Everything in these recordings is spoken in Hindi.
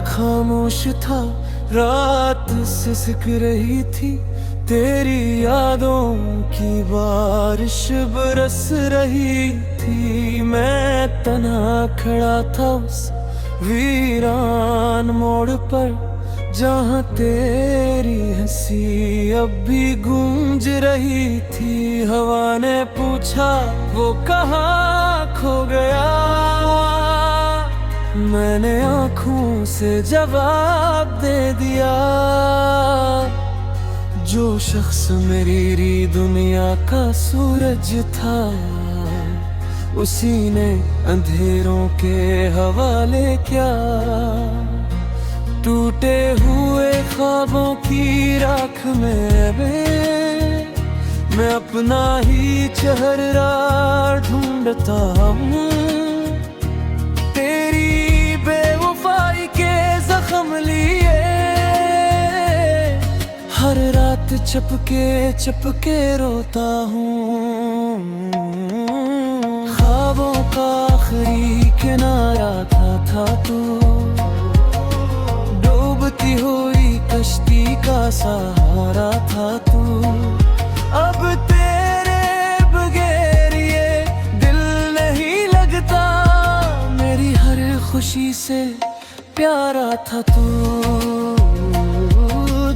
खामोश था, रात सिसक रही थी, तेरी यादों की बारिश बरस रही थी। मैं तन्हा खड़ा था उस वीरान मोड़ पर, जहाँ तेरी हंसी अब भी गूंज रही थी। हवा ने पूछा वो कहाँ खो गया, मैंने आँखों से जवाब दे दिया। जो शख्स मेरी दुनिया का सूरज था, उसी ने अंधेरों के हवाले क्या। टूटे हुए ख्वाबों की राख में मैं अपना ही चेहरा ढूंढता हूँ। तेरी बेवफाई के जख्म लिए हर रात चपके चपके रोता हूँ। ख्वाबों का आखिरी किनारा था तू, डूबती हुई कश्ती का सहारा था तू। अब तेरे बगैर ये दिल नहीं लगता, मेरी हर खुशी से प्यारा था तू।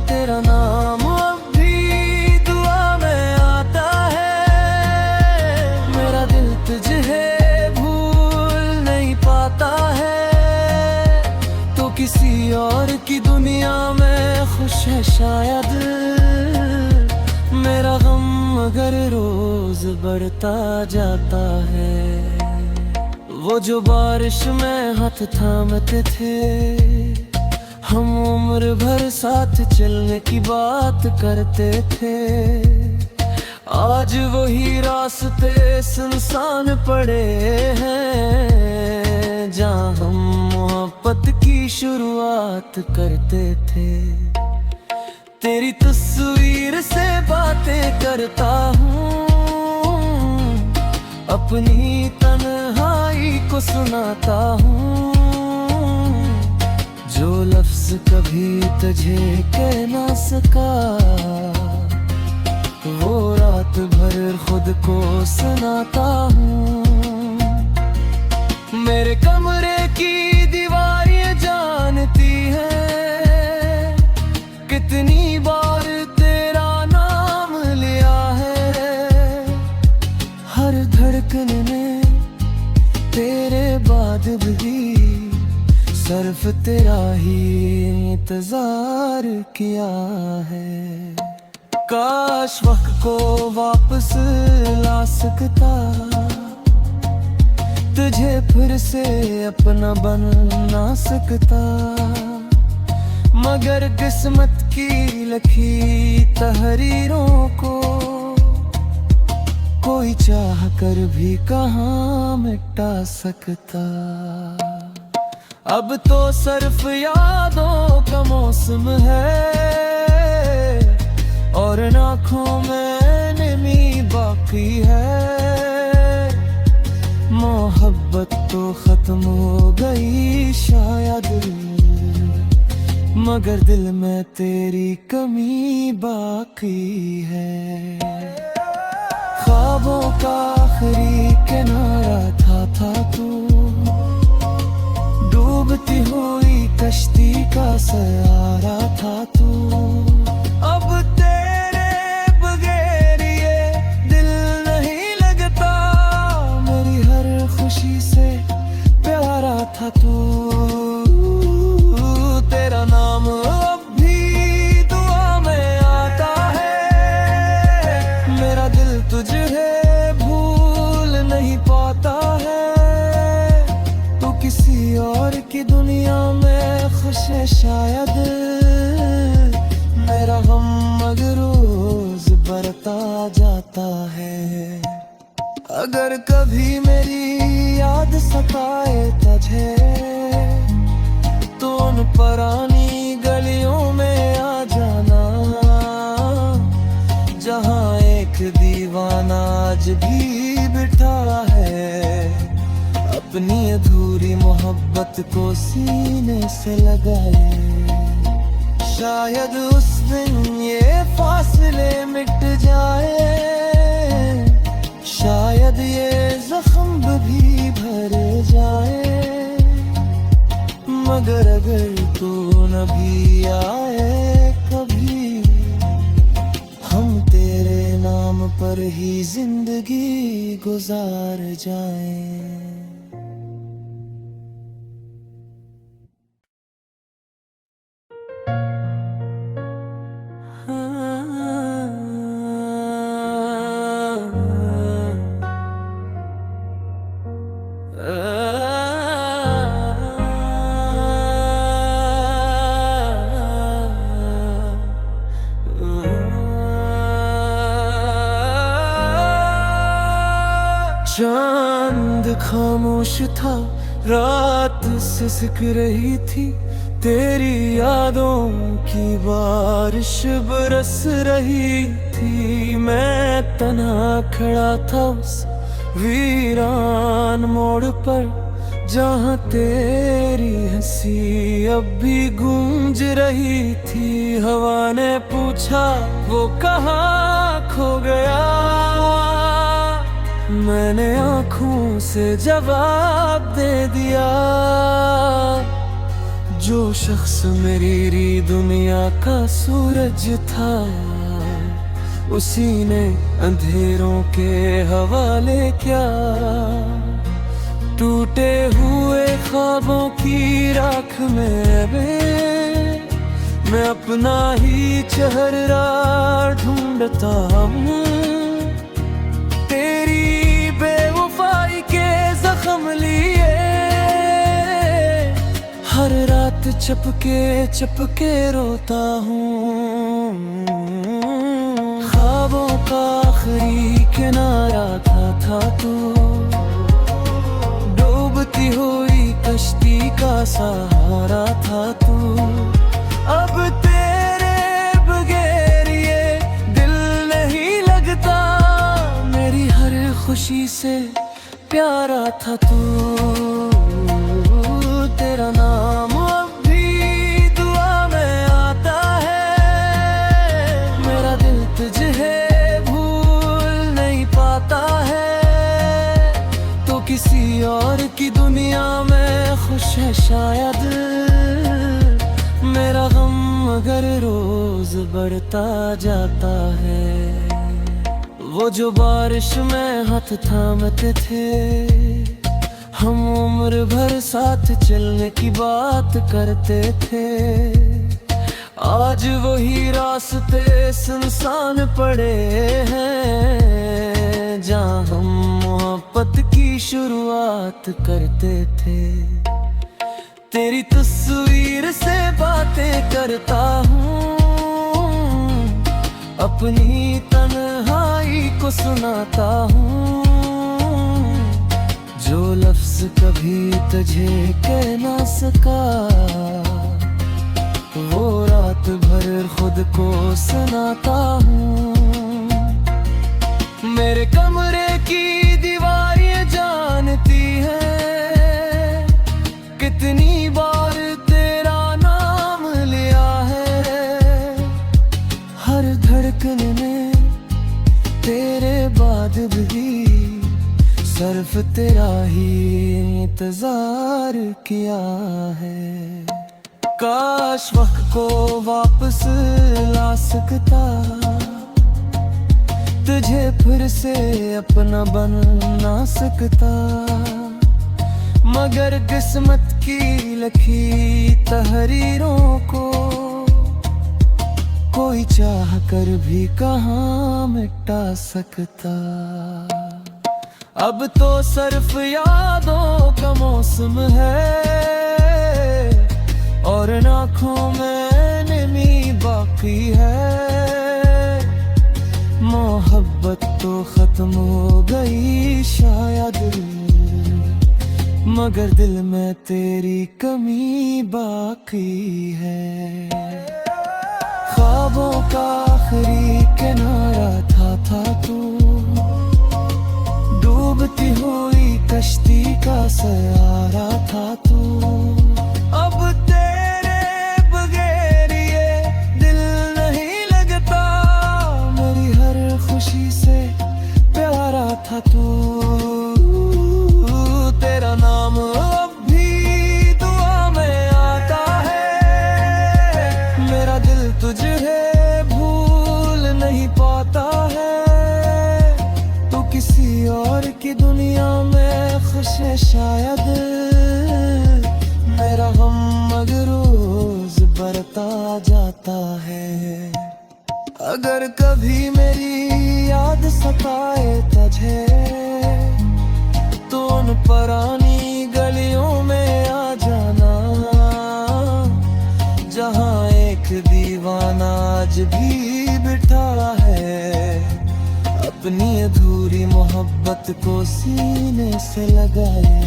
तेरा नाम अब भी दुआ में आता है, मेरा दिल तुझे भूल नहीं पाता है। तो किसी और की दुनिया में खुश है शायद, मेरा गम मगर रोज बढ़ता जाता है। वो जो बारिश में हाथ थामते थे, हम उम्र भर साथ चलने की बात करते थे। आज वही रास्ते सुनसान पड़े हैं, जहाँ हम मोहब्बत की शुरुआत करते थे। तेरी तस्वीर से बातें करता हूँ, अपनी तन्हाई को सुनाता हूँ। जो लफ्ज कभी तुझे कह ना सका, वो रात भर खुद को सुनाता हूँ। मेरे कमरे की दीवारें जानती है, कितनी बार तेरा नाम लिया है। हर धड़कन में तेरे बाद भी सिर्फ तेरा ही इंतजार किया है। काश वक्त को वापस ला सकता, तुझे फिर से अपना बना सकता। मगर किस्मत की लिखी तहरीरों को कोई चाह कर भी कहाँ मिटा सकता। अब तो सिर्फ यादों का मौसम है, और आँखों में नमी बाकी है। मोहब्बत तो खत्म हो गई शायद, मगर दिल में तेरी कमी बाकी है। ख्वाबों का आखिरी किनारा था तू, डूबती हुई कश्ती का सहारा था तू। अब तेरे बगैर ये दिल नहीं लगता, मेरी हर खुशी से प्यारा था तू। तेरा नाम अब भी दुआ में आता है, मेरा दिल तुझे भूल नहीं पाता है। तो किसी और की दुनिया में खुश है शायद, मेरा गम मगर रोज बढ़ता जाता है। अगर कभी मेरी याद सताए तुझे, तो उन पुरानी गलियों में आ जाना, जहाँ एक दीवाना आज भी बैठा है अपनी अधूरी मोहब्बत को सीने से लगाए। शायद उस दिन ये फासले मिट जाए, शायद ये जख्म भी भर जाए। मगर अगर तू न भी आए कभी, हम तेरे नाम पर ही जिंदगी गुजार जाएं। चांद खामोश था, रात सिसक रही थी, तेरी यादों की बारिश बरस रही थी। मैं तन्हा खड़ा था उस वीरान मोड़ पर, जहाँ तेरी हंसी अब भी गूंज रही थी। हवा ने पूछा वो कहाँ खो गया, मैंने आँखों से जवाब दे दिया। जो शख्स मेरी दुनिया का सूरज था, उसी ने अंधेरों के हवाले क्या। टूटे हुए ख्वाबों की राख में मैं अपना ही चेहरा ढूंढता हूँ। जख्म लिए हर रात चपके चपके रोता हूँ। ख्वाबों का आखिरी किनारा था तू, डूबती हुई कश्ती का सहारा था तू। अब तेरे बगैर ये दिल नहीं लगता, मेरी हर खुशी से प्यारा था तू। तेरा नाम अब भी दुआ में आता है, मेरा दिल तुझे भूल नहीं पाता है। तो किसी और की दुनिया में खुश है शायद, मेरा गम मगर रोज बढ़ता जाता है। वो जो बारिश में हाथ थामते थे, हम उम्र भर साथ चलने की बात करते थे। आज वही रास्ते सुनसान पड़े हैं, जहाँ हम मोहब्बत की शुरुआत करते थे। तेरी तस्वीर से बातें करता हूँ, अपनी तन्हाई को सुनाता हूँ। जो लफ्ज कभी तुझे कह ना सका, वो रात भर खुद को सुनाता हूँ। मेरे कमरे की दीवारें जानती है, कितनी बार तेरा नाम लिया है। हर धड़कन में तेरे बाद भी सिर्फ तेरा ही इंतजार किया है। काश वक्त को वापस ला सकता, तुझे फिर से अपना बना सकता। मगर किस्मत की लिखी तहरीरों को कोई चाह कर भी कहाँ मिटा सकता। अब तो सिर्फ यादों का मौसम है, और आँखों में नमी बाकी है। मोहब्बत तो खत्म हो गई शायद, मगर दिल में तेरी कमी बाकी है। ख्वाबों का आखिरी किनारा था तू, डूबती हुई कश्ती का सहारा था तू। और की दुनिया में खुश है शायद। मेरा गम मगर रोज बढ़ता जाता है। अगर कभी मेरी याद सताए तुझे तो उन पुरानी गलियों में आ जाना, जहाँ एक दीवाना आज भी बिठा है, अपनी अधूरी मोहब्बत को सीने से लगाए।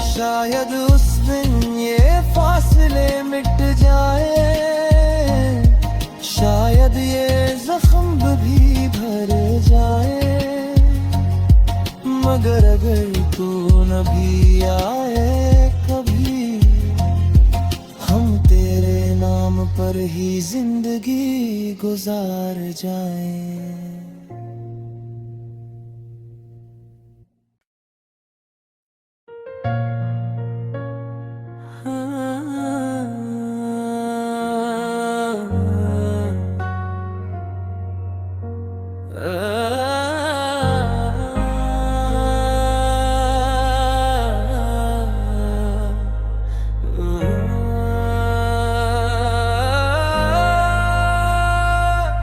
शायद उस दिन ये फासले मिट जाए, शायद ये जख्म भी भर जाए, मगर अगर तू न भी आए कभी, हम तेरे नाम पर ही जिंदगी गुजार जाएं।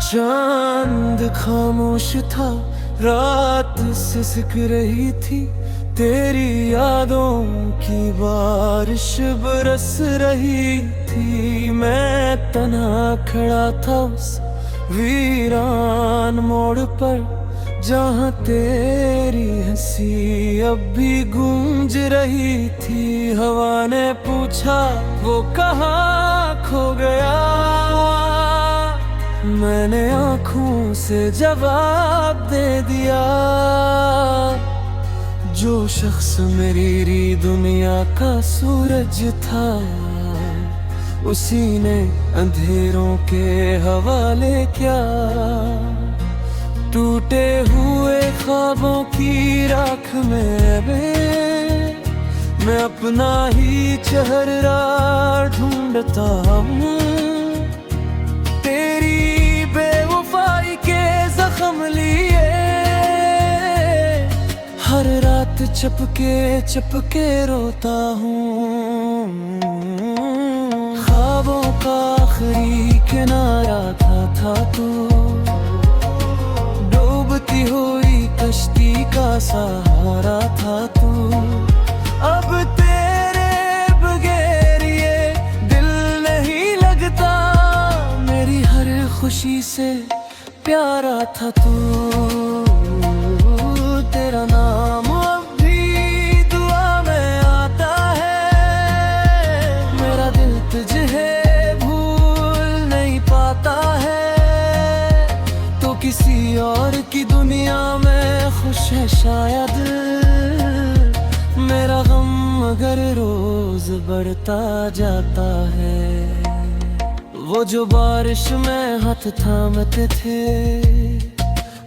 चांद खामोश था, रात सिसक रही थी, तेरी यादों की बारिश बरस रही थी। मैं तन्हा खड़ा था उस वीरान मोड़ पर, जहाँ तेरी हंसी अब भी गूंज रही थी। हवा ने पूछा वो कहाँ खो गया, मैंने आँखों से जवाब दे दिया। जो शख्स मेरी दुनिया का सूरज था, उसी ने अंधेरों के हवाले क्या। टूटे हुए ख्वाबों की राख में मैं अपना ही चेहरा ढूंढता हूँ। जख्म लिए हर रात चपके रोता हूँ। ख्वाबों का आखिरी किनारा था तू, डूबती हुई कश्ती का सहारा था तू। अब तेरे बगैर ये दिल नहीं लगता, मेरी हर खुशी से प्यारा था तू। तेरा नाम अब भी दुआ में आता है, मेरा दिल तुझे भूल नहीं पाता है। तो किसी और की दुनिया में खुश है शायद, मेरा गम मगर रोज बढ़ता जाता है। वो जो बारिश में हाथ थामते थे,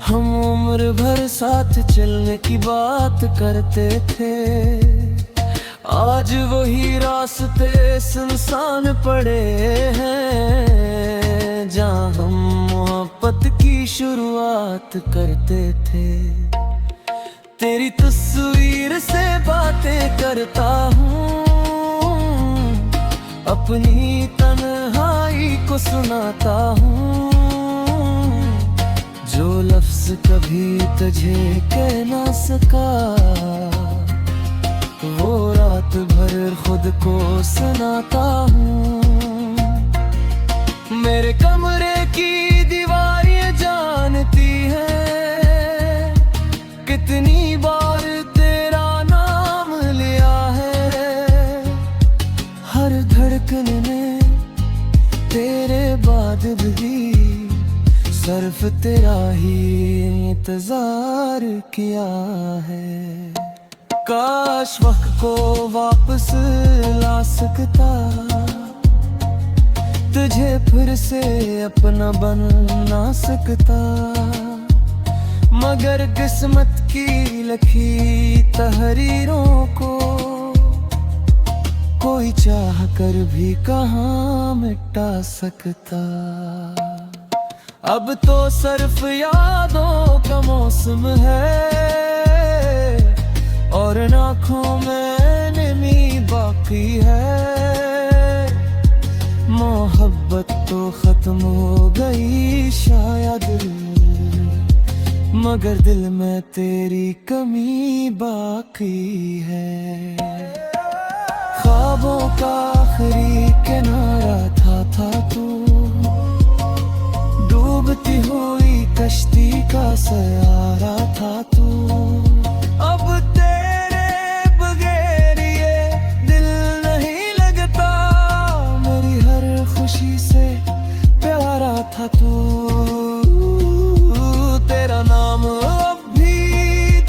हम उम्र भर साथ चलने की बात करते थे। आज वही रास्ते सुनसान पड़े हैं, जहाँ हम मोहब्बत की शुरुआत करते थे। तेरी तस्वीर से बातें करता हूँ, अपनी तन्हाई को सुनाता हूँ। जो लफ्ज कभी तुझे कह ना सका, वो रात भर खुद को सुनाता हूँ। मेरे कमरे की दीवारें जानती है, कितनी बार तेरा नाम लिया है। हर धड़कन ने तेरे बाद भी सिर्फ तेरा ही इंतजार किया है। काश वक्त को वापस ला सकता, तुझे फिर से अपना बना सकता। मगर किस्मत की लिखी तहरीरों को कोई चाह कर भी कहाँ मिटा सकता। अब तो सिर्फ यादों का मौसम है और आँखों में नमी बाकी है। मोहब्बत तो खत्म हो गई शायद, मगर दिल में तेरी कमी बाकी है। ख्वाबों का आखिरी किनारा था तू, डूबती हुई कश्ती का सहारा था तू। अब तेरे बगैर ये दिल नहीं लगता, मेरी हर खुशी से प्यारा था तू। तेरा नाम अब भी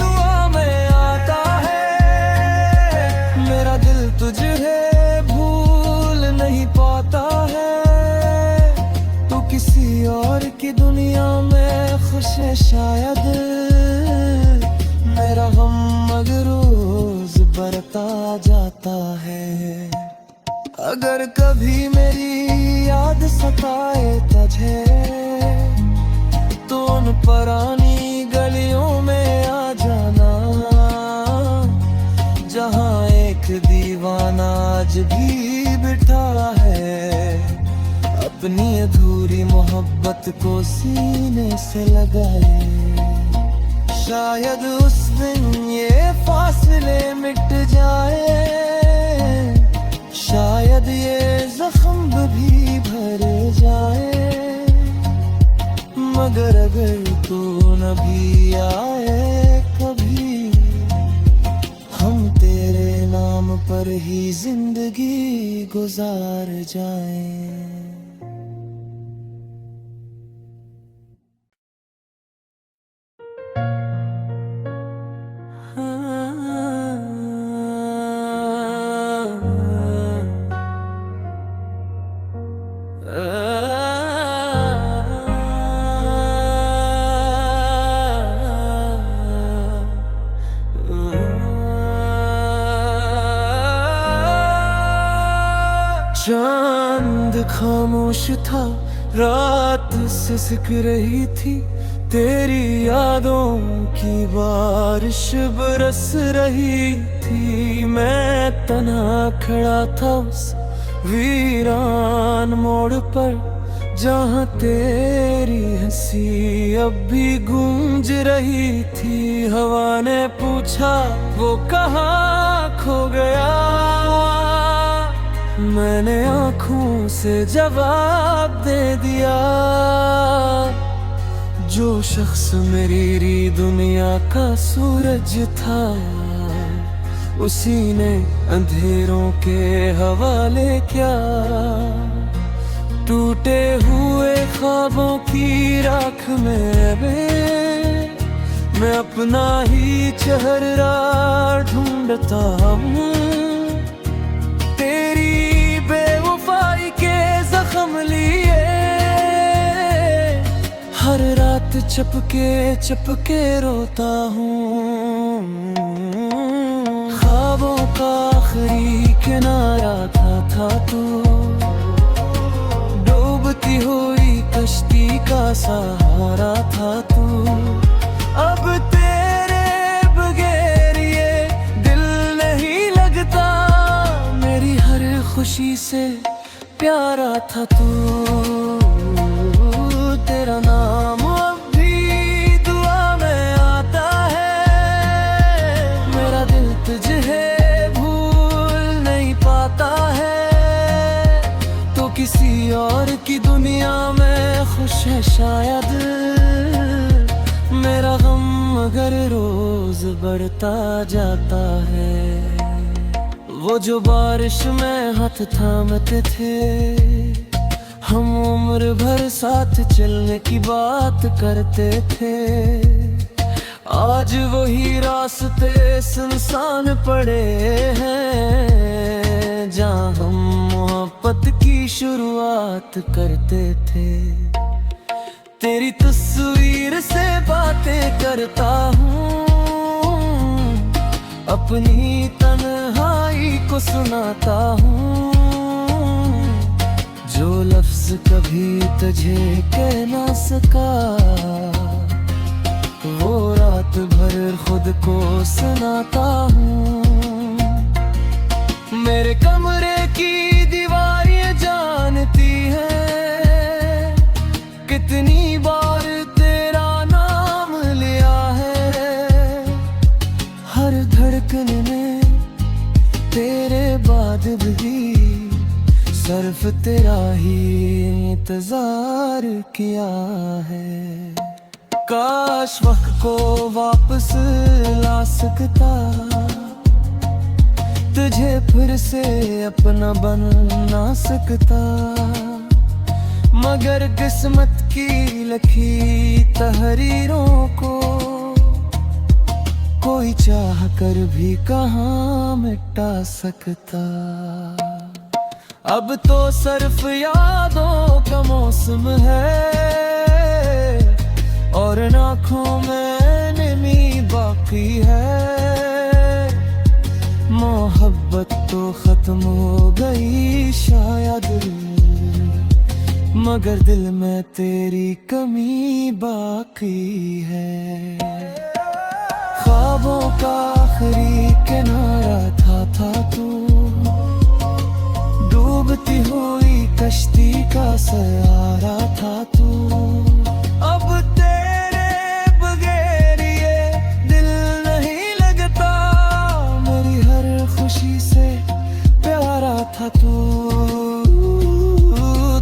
दुआ में आता है, मेरा दिल तुझे भूल नहीं पाता है। तू किसी और की दुनिया में खुश है शायद, मेरा गम मगर रोज बढ़ता जाता है। अगर कभी मेरी याद सताए तुझे, तो उन पुरानी गलियों में आ जाना, जहाँ एक दीवाना आज भी बिठा है, अपनी अधूरी मोहब्बत को सीने से लगाए। शायद उस दिन ये फासले मिट जाए, शायद ये जख्म भी भर जाए, मगर अगर तू न भी आए कभी, हम तेरे नाम पर ही जिंदगी गुजार जाएं। चांद खामोश था, रात सिसक रही थी, तेरी यादों की बारिश बरस रही थी। मैं तन्हा खड़ा था उस वीरान मोड़ पर, जहाँ तेरी हंसी अब भी गूंज रही थी। हवा ने पूछा वो कहाँ खो गया, मैंने आँखों से जवाब दे दिया। जो शख्स मेरी दुनिया का सूरज था, उसी ने अंधेरों के हवाले क्या। टूटे हुए ख्वाबों की राख में मैं अपना ही चेहरा ढूंढता हूँ। जख्म लिए हर रात चपके रोता हूँ। ख्वाबों का आखिरी किनारा था तू, डूबती हुई कश्ती का सहारा था तू। अब तेरे बगैर ये दिल नहीं लगता, मेरी हर खुशी से प्यारा था तू। तेरा नाम अब भी दुआ में आता है, मेरा दिल तुझे भूल नहीं पाता है। तो किसी और की दुनिया में खुश है शायद, मेरा गम मगर रोज बढ़ता जाता है। वो जो बारिश में हाथ थामते थे, हम उम्र भर साथ चलने की बात करते थे। आज वही रास्ते सुनसान पड़े हैं, जहाँ हम मोहब्बत की शुरुआत करते थे। तेरी तस्वीर से बातें करता हूँ, अपनी तन्हाई को सुनाता हूँ। जो लफ्ज कभी तुझे कह ना सका, वो रात भर खुद को सुनाता हूँ। मेरे कमरे की दीवारें जानती हैं कितनी बार तेरा नाम लिया है। हर धड़कन में तेरे बाद भी सिर्फ तेरा ही इंतजार किया है। काश वक्त को वापस ला सकता, तुझे फिर से अपना बना सकता, मगर किस्मत की लिखी तहरीरों को कोई चाह कर भी कहाँ मिटा सकता। अब तो सिर्फ यादों का मौसम है और आँखों में नमी बाकी है। मोहब्बत तो खत्म हो गई शायद, मगर दिल में तेरी कमी बाकी है। ख्वाबों का आखिरी किनारा था तू, डूबती हुई कश्ती का सहारा था तू। अब तेरे बगैर ये दिल नहीं लगता, मेरी हर खुशी से प्यारा था तू।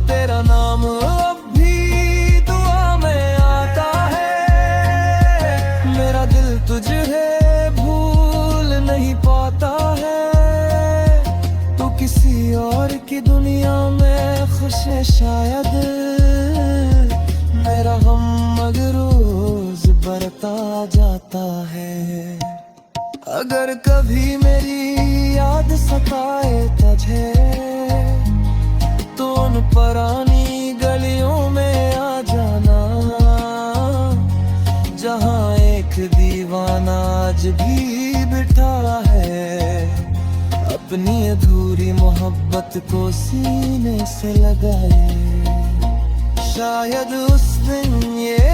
तेरा नाम अब भी दुआ में आता है, मेरा दिल तुझे भूल नहीं पाता है। तू किसी और की दुनिया में खुश है शायद, मेरा गम मगर रोज बढ़ता जाता है। अगर कभी मेरी याद सताए तुझे, तो उन पुरानी गलियों में आ जाना, जहाँ एक दीवाना आज भी बैठा है, अपनी अधूरी मोहब्बत को सीने से लगाए। शायद उस दिन ये